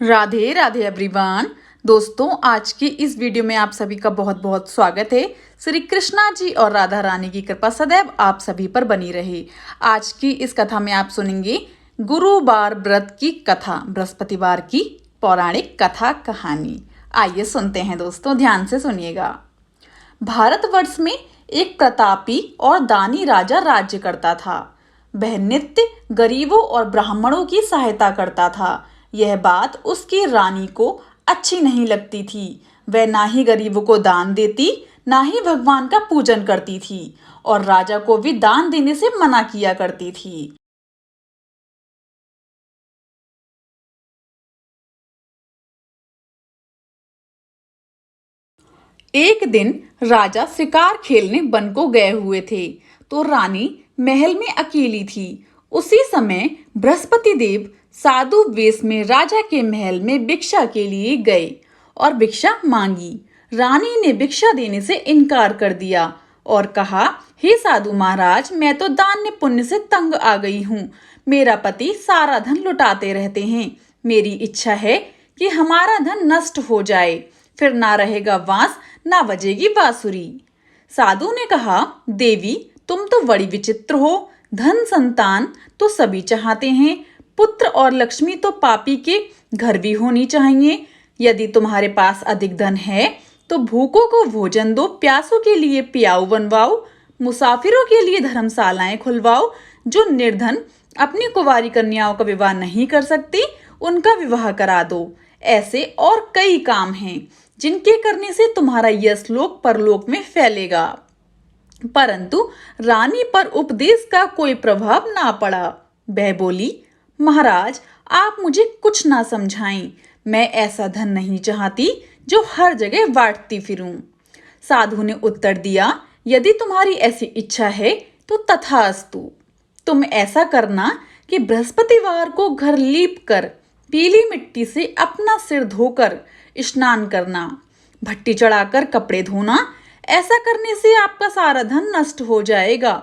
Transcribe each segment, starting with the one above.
Radhe Radhe everyone. दोस्तों, आज की इस वीडियो में आप सभी का बहुत बहुत स्वागत है। श्री कृष्णा जी और राधा रानी की कृपा सदैव आप सभी पर बनी रहे। आज की इस कथा में आप सुनेंगे गुरुवार व्रत की कथा, बृहस्पतिवार की पौराणिक कथा कहानी। आइए सुनते हैं दोस्तों, ध्यान से सुनिएगा। भारतवर्ष में एक प्रतापी और दानी राजा राज्य करता था। वह नित्य गरीबों और ब्राह्मणों की सहायता करता था। यह बात उसकी रानी को अच्छी नहीं लगती थी। वह ना ही गरीबों को दान देती, ना ही भगवान का पूजन करती थी और राजा को भी दान देने से मना किया करती थी। एक दिन राजा शिकार खेलने वन को गए हुए थे, तो रानी महल में अकेली थी। उसी समय बृहस्पति देव साधु वेश में राजा के महल में भिक्षा के लिए गए और भिक्षा मांगी। रानी ने भिक्षा देने से इनकार कर दिया और कहा, हे साधु महाराज, मैं तो दान्य पुण्य से तंग आ गई हूँ। मेरा पति सारा धन लुटाते रहते हैं। मेरी इच्छा है कि हमारा धन नष्ट हो जाए, फिर ना रहेगा बांस ना बजेगी बांसुरी। साधु ने कहा, देवी, तुम तो बड़ी विचित्र हो। धन संतान तो सभी चाहते हैं, पुत्र और लक्ष्मी तो पापी के घर भी होनी चाहिए। यदि तुम्हारे पास अधिक धन है तो भूखों को भोजन दो, प्यासों के लिए पियाऊ बनवाओ, मुसाफिरों के लिए धर्मशालाएं खुलवाओ। जो निर्धन अपनी कुंवारी कन्याओं का विवाह नहीं कर सकती, उनका विवाह करा दो। ऐसे और कई काम हैं जिनके करने से तुम्हारा यश लोक परलोक में फैलेगा। परंतु रानी पर उपदेश का कोई प्रभाव ना पड़ा। वह बोली, महाराज, आप मुझे कुछ ना समझाएं। मैं ऐसा धन नहीं चाहती जो हर जगह बांटती फिरूं। साधु ने उत्तर दिया, यदि तुम्हारी ऐसी इच्छा है तो तथास्तु। तुम ऐसा करना कि बृहस्पतिवार को घर लीप कर पीली मिट्टी से अपना सिर धोकर स्नान करना, भट्टी चढ़ाकर कपड़े धोना। ऐसा करने से आपका सारा धन नष्ट हो जाएगा।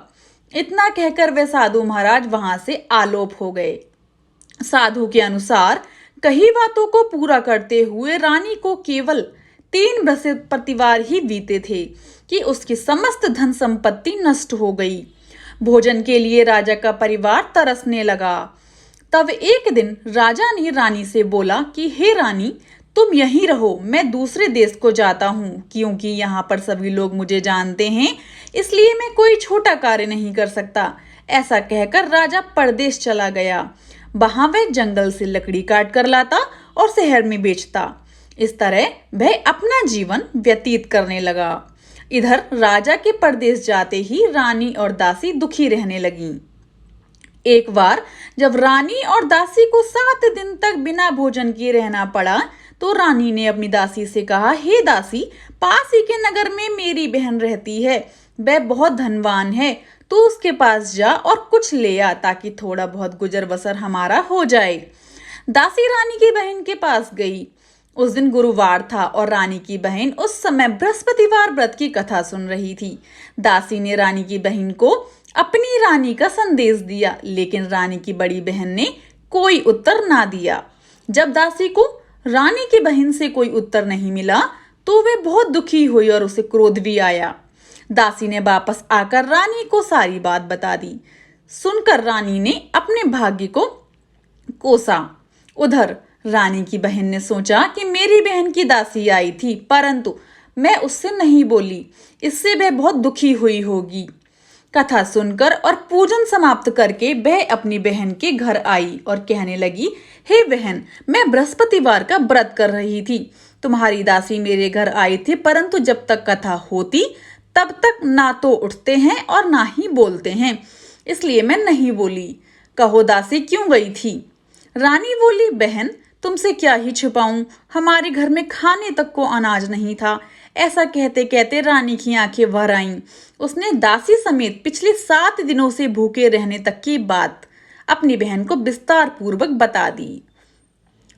इतना कहकर वे साधु महाराज वहां से आलोप हो गए। साधु के अनुसार कही बातों को पूरा करते हुए रानी को केवल 3 बृहस्पतिवार ही बीते थे कि उसकी समस्त धन संपत्ति नष्ट हो गई। भोजन के लिए राजा का परिवार तरसने लगा। तब एक दिन राजा ने रानी से बोला कि हे रानी, तुम यहीं रहो, मैं दूसरे देश को जाता हूँ, क्योंकि यहाँ पर सभी लोग मुझे जानते हैं, इसलिए मैं कोई छोटा कार्य नहीं कर सकता। ऐसा कहकर राजा परदेश चला गया। वहां वह जंगल से लकड़ी काट कर लाता और शहर में बेचता। इस तरह वह अपना जीवन व्यतीत करने लगा। इधर राजा के परदेश जाते ही रानी और दासी दुखी रहने लगीं। एक बार जब रानी और दासी को 7 दिन तक बिना भोजन किए रहना पड़ा, तो रानी ने अपनी दासी से कहा, हे दासी, पास ही के नगर में मेरी बहन रहती है। वह बहुत धनवान है। तू उसके पास जा और कुछ ले आ, ताकि थोड़ा बहुत गुजर बसर हमारा हो जाए। दासी रानी की बहन के पास गई। उस दिन गुरुवार था और रानी की बहन उस समय बृहस्पतिवार व्रत की कथा सुन रही थी। दासी ने रानी की बहन को अपनी रानी का संदेश दिया, लेकिन रानी की बड़ी बहन ने कोई उत्तर ना दिया। जब दासी को रानी की बहन से कोई उत्तर नहीं मिला, तो वे बहुत दुखी हुई और उसे क्रोध भी आया। दासी ने वापस आकर रानी को सारी बात बता दी। सुनकर रानी ने अपने भाग्य को कोसा। उधर रानी की बहन ने सोचा कि मेरी बहन की दासी आई थी, परंतु मैं उससे नहीं बोली, इससे वह बहुत दुखी हुई होगी। कथा सुनकर और पूजन समाप्त करके वह अपनी बहन के घर आई और कहने लगी, हे बहन, मैं बृहस्पतिवार का व्रत कर रही थी। तुम्हारी दासी मेरे घर आई थी, परंतु जब तक कथा होती तब तक ना तो उठते हैं और ना ही बोलते हैं, इसलिए मैं नहीं बोली। कहो दासी, क्यों गई थी? रानी बोली, बहन, तुमसे क्या ही छुपाऊं, हमारे घर में खाने तक को अनाज नहीं था। ऐसा कहते कहते रानी की आंखें भर आईं। उसने दासी समेत पिछले 7 दिनों से भूखे रहने तक की बात अपनी बहन को विस्तार पूर्वक बता दी।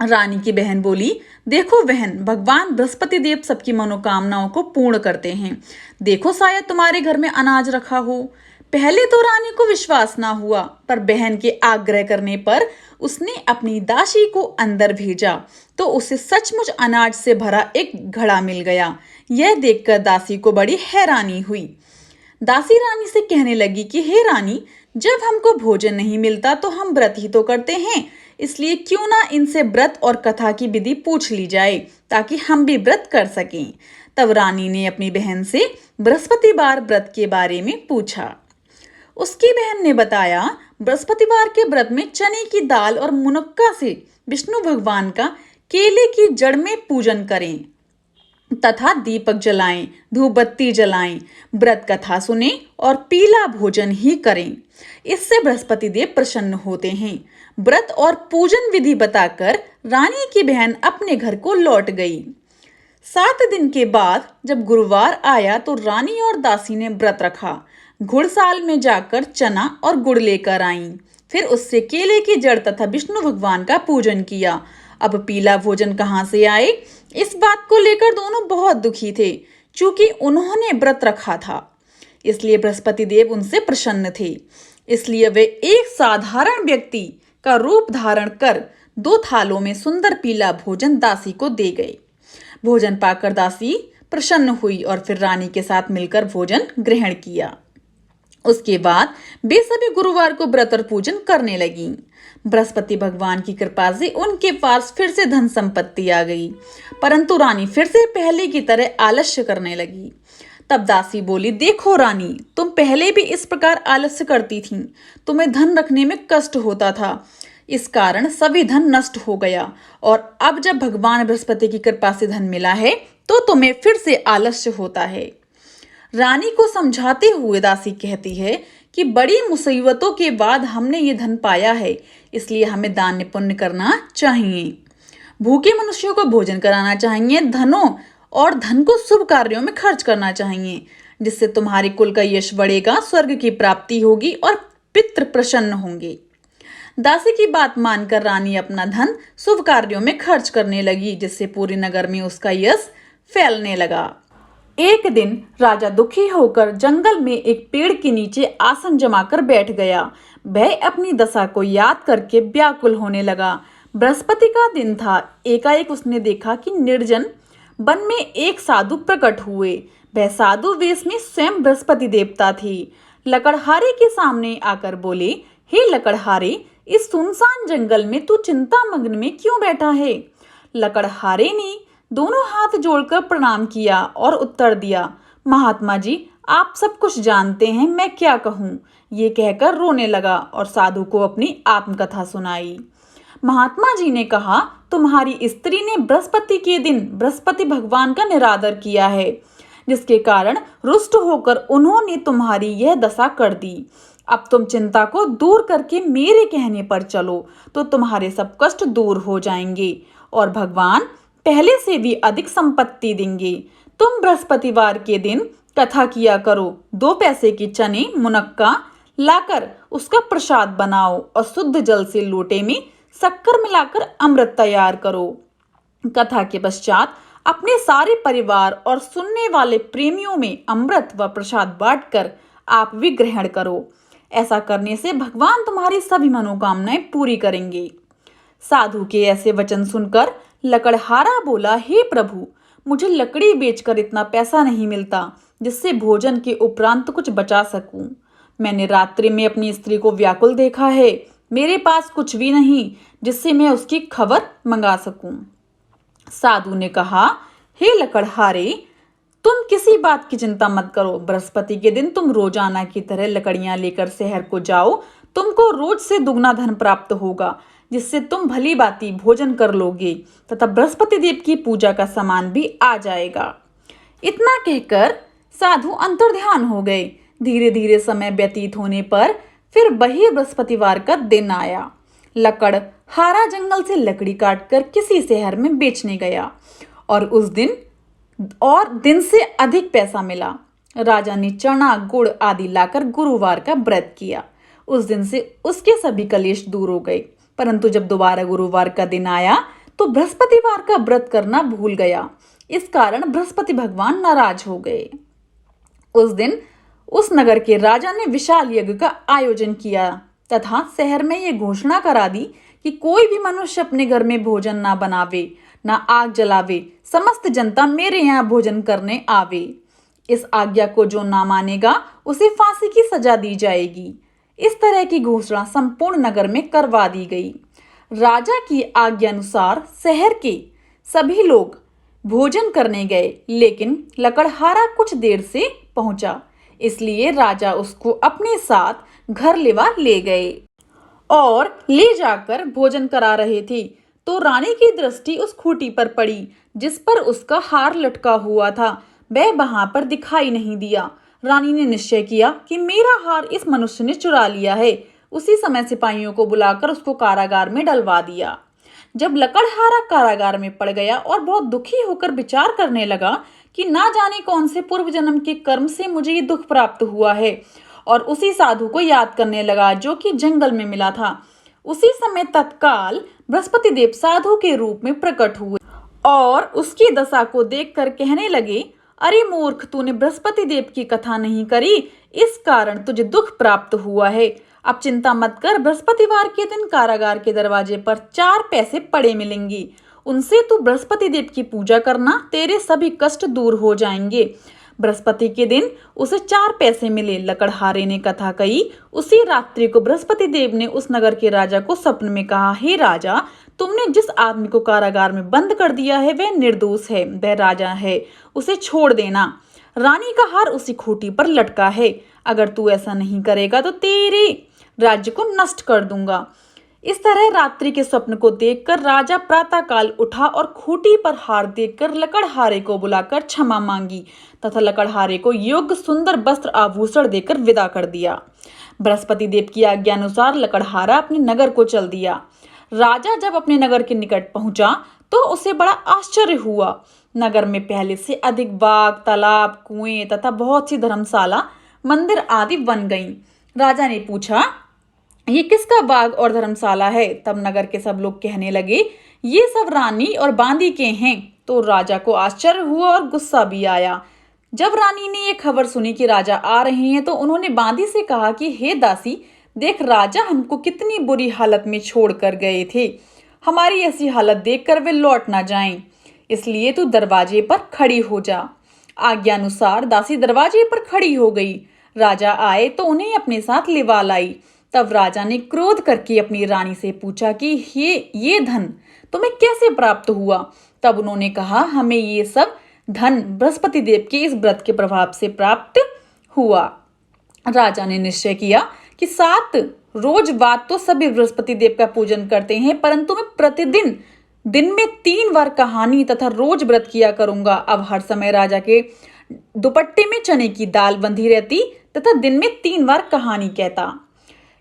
रानी की बहन बोली, देखो बहन, भगवान बृहस्पति देव सबकी मनोकामनाओं को पूर्ण करते हैं। देखो, शायद तुम्हारे घर में अनाज रखा हो। पहले तो रानी को विश्वास ना हुआ, पर बहन के आग्रह करने पर उसने अपनी दासी को अंदर भेजा तो उसे सचमुच अनाज से भरा एक घड़ा मिल गया। यह देखकर दासी को बड़ी हैरानी हुई। दासी रानी से कहने लगी कि हे रानी, जब हमको भोजन नहीं मिलता तो हम व्रत ही तो करते हैं, इसलिए क्यों ना इनसे व्रत और कथा की विधि पूछ ली जाए ताकि हम भी व्रत कर सकें। तब रानी ने अपनी बहन से बृहस्पतिवार व्रत के बारे में पूछा। उसकी बहन ने बताया, बृहस्पतिवार के व्रत में चने की दाल और मुनक्का से विष्णु भगवान का केले की जड़ में पूजन करें तथा दीपक जलाएं, धूप बत्ती जलाएं, व्रत कथा सुने और पीला भोजन ही करें। इससे बृहस्पति देव प्रसन्न होते हैं। व्रत और पूजन विधि बताकर रानी की बहन अपने घर को लौट गई। 7 दिन के बाद जब गुरुवार आया तो रानी और दासी ने व्रत रखा। घुड़साल में जाकर चना और गुड़ लेकर आईं। फिर उससे केले की जड़ तथा विष्णु भगवान का पूजन किया। अब पीला भोजन कहाँ से आए, इस बात को लेकर दोनों बहुत दुखी थे। चूंकि उन्होंने व्रत रखा था इसलिए बृहस्पति देव उनसे प्रसन्न थे। इसलिए वे एक साधारण व्यक्ति का रूप धारण कर 2 थालों में सुंदर पीला भोजन दासी को दे गए। भोजन पाकर दासी प्रसन्न हुई और फिर रानी के साथ मिलकर भोजन ग्रहण किया। उसके बाद वे सभी गुरुवार को व्रत और पूजन करने लगी। बृहस्पति भगवान की कृपा से उनके पास फिर से धन संपत्ति आ गई, परंतु रानी फिर से पहले की तरह आलस्य करने लगी। तब दासी बोली, देखो रानी, तुम पहले भी इस प्रकार आलस्य करती थीं। तुम्हें धन रखने में कष्ट होता था, इस कारण सभी धन नष्ट हो गया, और अब जब भगवान बृहस्पति की कृपा से धन मिला है तो तुम्हें फिर से आलस्य होता है। रानी को समझाते हुए दासी कहती है कि बड़ी मुसीबतों के बाद हमने ये धन पाया है, इसलिए हमें दान पुण्य करना चाहिए। भूखे मनुष्यों को भोजन कराना चाहिए, धन को शुभ कार्यों में खर्च करना चाहिए, जिससे तुम्हारे कुल का यश बढ़ेगा, स्वर्ग की प्राप्ति होगी और पितृ प्रसन्न होंगे। दासी की बात मानकर रानी अपना धन शुभ कार्यों में खर्च करने लगी, जिससे पूरे नगर में उसका यश फैलने लगा। एक दिन राजा दुखी होकर जंगल में एक पेड़ के नीचे आसन जमाकर बैठ गया। वह अपनी दशा को याद करके व्याकुल होने लगा। बृहस्पति का दिन था। एकाएक उसने देखा कि निर्जन वन में एक साधु प्रकट हुए। वह साधु वेश में स्वयं बृहस्पति देवता थे। लकड़हारे के सामने आकर बोले, हे लकड़हारे, इस सुनसान जंगल में तू चिंता मग्न में क्यों बैठा है? लकड़हारे ने दोनों हाथ जोड़कर प्रणाम किया और उत्तर दिया, महात्मा जी, आप सब कुछ जानते हैं, मैं क्या कहूँ। ये कहकर रोने लगा और साधु को अपनी आत्मकथा सुनाई। महात्मा जी ने कहा, तुम्हारी स्त्री ने बृहस्पति के दिन बृहस्पति भगवान का निरादर किया है, जिसके कारण रुष्ट होकर उन्होंने तुम्हारी यह दशा कर दी। अब तुम चिंता को दूर करके मेरे कहने पर चलो तो तुम्हारे सब कष्ट दूर हो जाएंगे और भगवान पहले से भी अधिक संपत्ति देंगे। तुम बृहस्पतिवार के दिन कथा किया करो। 2 पैसे की चने मुनक्का लाकर उसका प्रसाद बनाओ और शुद्ध जल से लोटे में शक्कर मिलाकर अमृत तैयार करो। कथा के पश्चात अपने सारे परिवार और सुनने वाले प्रेमियों में अमृत व प्रसाद बांटकर आप भी ग्रहण करो। ऐसा करने से भगवान तुम्हारी सभी मनोकामनाएं पूरी करेंगे। साधु के ऐसे वचन सुनकर लकड़हारा बोला, हे प्रभु, मुझे लकड़ी बेचकर इतना पैसा नहीं मिलता जिससे भोजन के उपरांत कुछ बचा सकूं। मैंने रात्रि में अपनी स्त्री को व्याकुल देखा है। मेरे पास कुछ भी नहीं जिससे मैं उसकी खबर मंगा सकूं। साधु ने कहा, हे लकड़हारे, तुम किसी बात की चिंता मत करो। बृहस्पति के दिन तुम रोजाना की तरह लकड़ियां लेकर शहर को जाओ। तुमको रोज से दुगना धन प्राप्त होगा, जिससे तुम भली भांति भोजन कर लोगे तथा बृहस्पति देव की पूजा का सामान भी आ जाएगा। इतना कहकर साधु अंतर्ध्यान हो गए। धीरे धीरे समय व्यतीत होने पर फिर वही बृहस्पतिवार का दिन आया। लकड़हारा जंगल से लकड़ी काटकर किसी शहर में बेचने गया और उस दिन से अधिक पैसा मिला। राजा ने चना गुड़ आदि लाकर गुरुवार का व्रत किया। उस दिन से उसके सभी कलेश दूर हो गए। परंतु जब दोबारा गुरुवार का दिन आया तो बृहस्पतिवार का व्रत करना भूल गया। इस कारण बृहस्पति भगवान नाराज हो गए। उस दिन उस नगर के राजा ने विशाल यज्ञ का आयोजन किया तथा शहर में ये घोषणा करा दी कि कोई भी मनुष्य अपने घर में भोजन ना बनावे, ना आग जलावे, समस्त जनता मेरे यहाँ भोजन करने आवे। इस आज्ञा को जो ना मानेगा उसे फांसी की सजा दी जाएगी। इस तरह की घोषणा संपूर्ण नगर में करवा दी गई। राजा की आज्ञा अनुसार शहर के सभी लोग भोजन करने गए, लेकिन लकड़हारा कुछ देर से पहुंचा, इसलिए राजा उसको अपने साथ घर ले गए और ले जाकर भोजन करा रहे थे तो रानी की दृष्टि उस खूंटी पर पड़ी जिस पर उसका हार लटका हुआ था। वह वहां पर दिखाई नहीं दिया। रानी ने निश्चय किया कि मेरा हार इस मनुष्य ने चुरा लिया है। उसी समय सिपाहियों को बुलाकर उसको कारागार में डलवा दिया। जब लकड़हारा कारागार में पड़ गया और बहुत दुखी होकर विचार करने लगा कि ना जाने कौन से पूर्व जन्म के कर्म से मुझे ये दुख प्राप्त हुआ है, और उसी साधु को याद करने लगा जो कि जंगल में मिला था। उसी समय तत्काल बृहस्पति देव साधु के रूप में प्रकट हुए और उसकी दशा को देखकर कहने लगे, अरे मूर्ख, तूने बृहस्पति देव की कथा नहीं करी, इस कारण तुझे दुख प्राप्त हुआ है। अब चिंता मत कर, बृहस्पतिवार के दिन कारागार के दरवाजे पर 4 पैसे पड़े मिलेंगी। उनसे तू बृहस्पति देव की पूजा करना, तेरे सभी कष्ट दूर हो जाएंगे। बृहस्पति के दिन उसे 4 पैसे मिले। लकड़हारे ने कथा कही। उसी रात्रि को बृहस्पति देव ने उस नगर के राजा को स्वप्न में कहा, हे राजा, तुमने जिस आदमी को कारागार में बंद कर दिया है वह निर्दोष है, वह राजा है, उसे छोड़ देना। रानी का हार उसी खूंटी पर लटका है। अगर तू ऐसा नहीं करेगा तो तेरे राज्य को नष्ट कर दूंगा। इस तरह रात्रि के स्वप्न को देखकर राजा प्रातःकाल उठा और खूंटी पर हार देखकर लकड़हारे को बुलाकर क्षमा मांगी तथा लकड़हारे को योग्य सुंदर वस्त्र आभूषण देकर विदा कर दिया। बृहस्पति देव की आज्ञा अनुसार लकड़हारा अपने नगर को चल दिया। राजा जब अपने नगर के निकट पहुंचा तो उसे बड़ा आश्चर्य हुआ। नगर में पहले से अधिक बाग, तालाब, कुएं तथा बहुत सी धर्मशाला, मंदिर आदि बन गईं। राजा ने पूछा, ये किसका बाग और धर्मशाला है? तब नगर के सब लोग कहने लगे, ये सब रानी और बांदी के हैं। तो राजा को आश्चर्य हुआ और गुस्सा भी आया। जब रानी ने ये खबर सुनी कि राजा आ रहे हैं तो उन्होंने बांदी से कहा कि हे दासी, देख राजा हमको कितनी बुरी हालत में छोड़ कर गए थे। हमारी ऐसी हालत देखकर वे लौट ना जाएं, इसलिए तू दरवाजे पर खड़ी हो जा। आज्ञा अनुसार दासी दरवाजे पर खड़ी हो गई। राजा आए तो उन्हें अपने साथ लिवा लाई। तब राजा ने क्रोध करके अपनी रानी से पूछा कि ये धन तुम्हें कैसे प्राप्त हुआ? तब उन्होंने कहा, हमें ये सब धन बृहस्पति देव के इस व्रत के प्रभाव से प्राप्त हुआ। राजा ने निश्चय किया कि 7 रोज बाद तो सभी बृहस्पति देव का पूजन करते हैं, परंतु मैं प्रतिदिन दिन में 3 बार कहानी तथा रोज व्रत किया करूंगा। अब हर समय राजा के दुपट्टे में चने की दाल बंधी रहती तथा दिन में 3 बार कहानी कहता।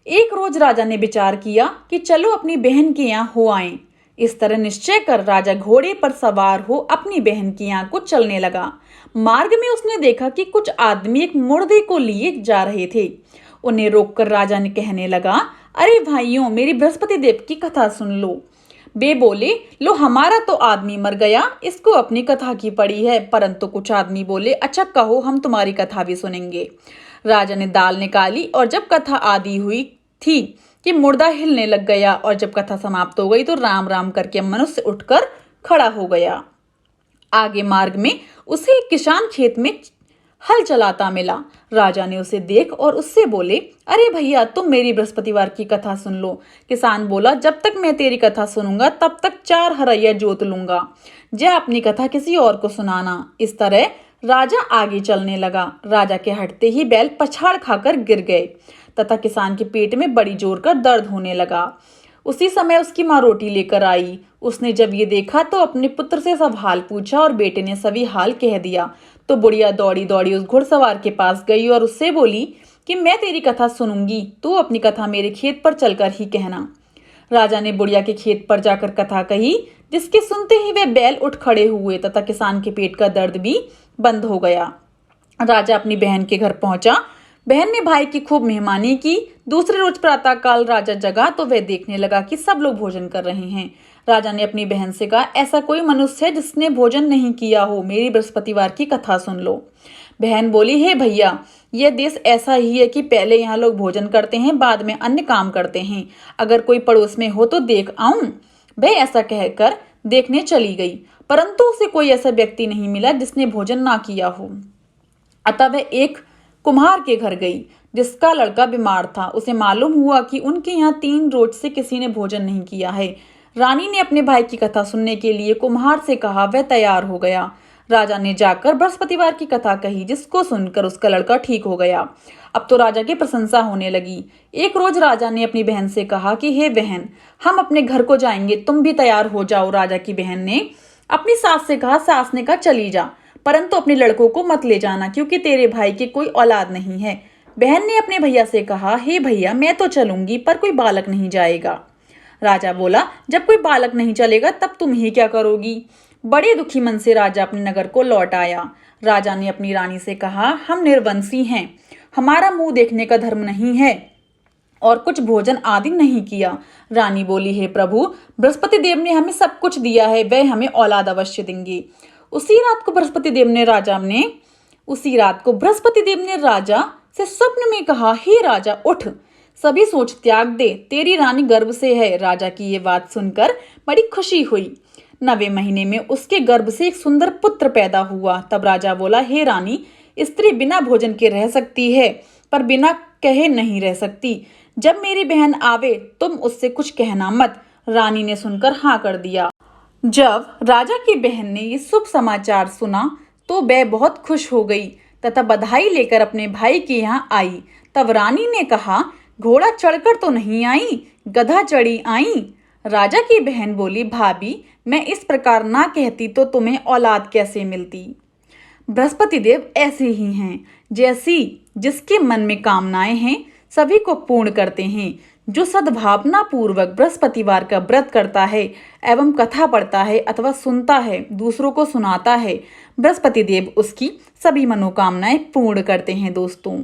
एक रोज राजा ने विचार किया कि चलो अपनी बहन के यहाँ हो आएं। इस तरह निश्चय कर राजा घोड़े पर सवार हो अपनी बहन के यहाँ को चलने लगा। मार्ग में उसने देखा कि कुछ आदमी एक मुर्दे को लिए जा रहे थे। उन्हें रोककर राजा ने कहने लगा, अरे भाइयों, मेरी बृहस्पति देव की कथा सुन लो। वे बोले, लो हमारा तो आदमी मर गया, इसको अपनी कथा की पड़ी है। परंतु कुछ आदमी बोले, अच्छा कहो, हम तुम्हारी कथा भी सुनेंगे। राजा ने दाल निकाली और जब कथा आदि हुई थी कि मुर्दा हिलने लग गया, और जब कथा समाप्त हो गई तो राम राम करके मनुष्य उठकर खड़ा हो गया। आगे मार्ग में उसे एक किसान खेत में हल चलाता मिला। राजा ने उसे देख और उससे बोले, अरे भैया, तुम मेरी बृहस्पतिवार की कथा सुन लो। किसान बोला, जब तक मैं तेरी कथा सुनूंगा तब तक 4 हरैया जोत लूंगा। जा अपनी कथा किसी और को सुनाना। इस तरह राजा आगे चलने लगा। राजा के हटते ही बैल पछाड़ खाकर गिर गए तथा किसान के पेट में बड़ी जोर का दर्द होने लगा। उसी समय उसकी माँ रोटी लेकर आई। उसने जब ये देखा तो अपने पुत्र से सब हाल पूछा और बेटे ने सभी हाल कह दिया। तो बुढ़िया दौड़ी दौड़ी उस घुड़सवार के पास गई और उससे बोली कि मैं तेरी कथा सुनूंगी, तू अपनी कथा मेरे खेत पर चलकर ही कहना। राजा ने बुढ़िया के खेत पर जाकर कथा कही, जिसके सुनते ही वे बैल उठ खड़े हुए तथा किसान के पेट का दर्द भी बंद हो गया। राजा अपनी बहन के घर पहुंचा। बहन ने भाई की खूब मेहमानी की। दूसरे रोज प्रातःकाल राजा जगा तो वह देखने लगा कि सब लोग भोजन कर रहे हैं। राजा ने अपनी बहन से कहा, ऐसा कोई मनुष्य है जिसने भोजन नहीं किया हो, मेरी बृहस्पतिवार की कथा सुन लो। बहन बोली, हे भैया, यह देश ऐसा ही है कि पहले यहाँ लोग भोजन करते हैं, बाद में अन्य काम करते हैं। अगर कोई पड़ोस में हो तो देख आऊं। वह ऐसा कहकर देखने चली गई, परंतु उसे कोई ऐसा व्यक्ति नहीं मिला जिसने भोजन ना किया हो। अतः वह एक कुम्हार के घर गई जिसका लड़का बीमार था। उसे मालूम हुआ कि उनके यहाँ 3 रोज से किसी ने भोजन नहीं किया है। रानी ने अपने भाई की कथा सुनने के लिए कुम्हार से कहा। वह तैयार हो गया। राजा ने जाकर बृहस्पतिवार की कथा कही, जिसको सुनकर उसका लड़का ठीक हो गया। अब तो राजा की प्रशंसा होने लगी। एक रोज राजा ने अपनी बहन से कहा कि हे बहन, हम अपने घर को जाएंगे, तुम भी तैयार हो जाओ। राजा की बहन ने अपनी सास से कहा। सास ने कहा, चली जा, परंतु अपने लड़कों को मत ले जाना, क्योंकि तेरे भाई की कोई औलाद नहीं है। बहन ने अपने भैया से कहा, हे भैया, मैं तो चलूंगी, पर कोई बालक नहीं जाएगा। राजा बोला, जब कोई बालक नहीं चलेगा तब तुम ही क्या करोगी। बड़े दुखी मन से राजा अपने नगर को लौट आया। राजा ने अपनी रानी से कहा, हम निर्वंशी हैं, हमारा मुंह देखने का धर्म नहीं है और कुछ भोजन आदि नहीं किया। रानी बोली, हे प्रभु, बृहस्पति देव ने हमें सब कुछ दिया है, वह हमें औलाद अवश्य देंगे। उसी रात को बृहस्पति देव ने राजा से स्वप्न में कहा, हे राजा, उठ, सभी सोच त्याग दे, तेरी रानी गर्भ से है। राजा की ये बात सुनकर बड़ी खुशी हुई। 9वें महीने में उसके गर्भ से एक सुंदर पुत्र पैदा हुआ। तब राजा बोला, हे रानी, स्त्री बिना भोजन के रह सकती है, पर बिना कहे नहीं रह सकती। जब मेरी बहन आवे तुम उससे कुछ कहना मत। रानी ने सुनकर हाँ कर दिया। जब राजा की बहन ने ये शुभ समाचार सुना तो वह बहुत खुश हो गई तथा बधाई लेकर अपने भाई के यहाँ आई। तब रानी ने कहा, घोड़ा चढ़कर तो नहीं आई, गधा चढ़ी आई। राजा की बहन बोली, भाभी, मैं इस प्रकार ना कहती तो तुम्हें औलाद कैसे मिलती। बृहस्पति देव ऐसे ही हैं, जैसी जिसके मन में कामनाएं हैं सभी को पूर्ण करते हैं। जो सद्भावना पूर्वक बृहस्पतिवार का व्रत करता है एवं कथा पढ़ता है अथवा सुनता है, दूसरों को सुनाता है, बृहस्पति देव उसकी सभी मनोकामनाएं पूर्ण करते हैं। दोस्तों,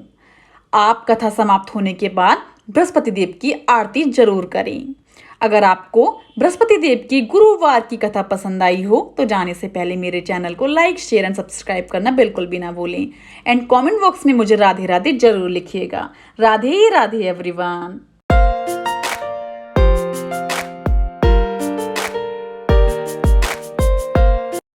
आप कथा समाप्त होने के बाद बृहस्पति देव की आरती जरूर करें। अगर आपको बृहस्पति देव की गुरुवार की कथा पसंद आई हो तो जाने से पहले मेरे चैनल को लाइक, शेयर एंड सब्सक्राइब करना बिल्कुल भी ना भूलें। एंड कमेंट बॉक्स में मुझे राधे राधे जरूर लिखिएगा। राधे राधे एवरीवन।